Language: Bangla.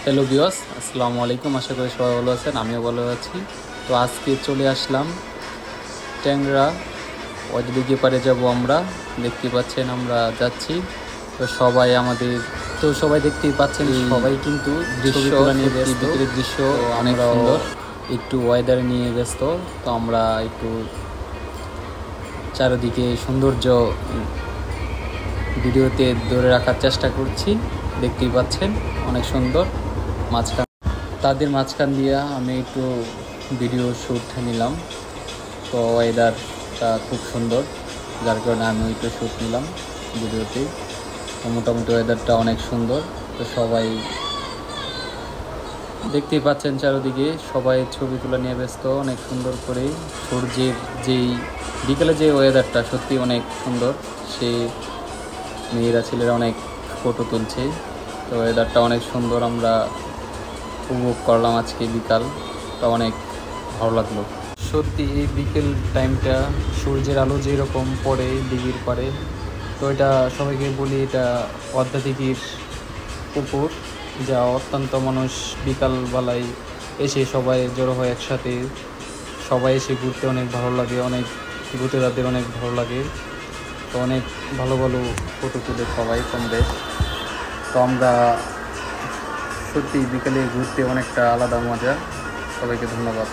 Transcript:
হ্যালো ভিউয়ার্স, আসসালামু আলাইকুম। আশা করি সবাই ভালো আছেন, আমিও ভালো আছি। তো আজকে চলে আসলাম ট্যাংরা, ওই দিকে পারে যাব আমরা। দেখতে পাচ্ছেন আমরা যাচ্ছি। তো সবাই দেখতেই পাচ্ছেন, সবাই কিন্তু দৃশ্য নিয়ে ব্যস্ত। বিকেলের দৃশ্য অনেক সুন্দর, একটু ওয়েদার নিয়ে ব্যস্ত। তো আমরা একটু চারিদিকে সৌন্দর্য ভিডিওতে ধরে রাখার চেষ্টা করছি। দেখতেই পাচ্ছেন অনেক সুন্দর। তাদের মাঝখান দিয়ে আমি একটু ভিডিও শ্যুট নিলাম। তো ওয়েদারটা খুব সুন্দর, যার কারণে আমি একটু শ্যুট নিলাম ভিডিওতে। তো মোটামুটি ওয়েদারটা অনেক সুন্দর। তো সবাই দেখতেই পাচ্ছেন চারিদিকে সবাই ছবি তোলা নিয়ে ব্যস্ত অনেক সুন্দর করে। সূর্যের বিকেলে যে ওয়েদারটা সত্যি অনেক সুন্দর। সে মেয়েরা ছেলেরা অনেক ফটো তুলছে। তো ওয়েদারটা অনেক সুন্দর, আমরা উপভোগ করলাম আজকে বিকালটা, অনেক ভালো লাগলো। সত্যি এই বিকেল টাইমটা সূর্যের আলো যেরকম পড়ে দিঘির পাড়ে, তো এটা সবাইকে বলি, এটা পদ্মা দিঘির পুকুর, যা অত্যন্ত মানুষ বিকালবেলায় এসে সবাই জড়ো হয় একসাথে। সবাই এসে ঘুরতে অনেক ভালো লাগে, অনেক ঘুরতে তাদের অনেক ভালো লাগে। তো অনেক ভালো ভালো ফটো তুলে সবাই কম বেশ। তো আমরা সত্যি বিকেলে ঘুরতে অনেকটা আলাদা মজা। সবাইকে ধন্যবাদ।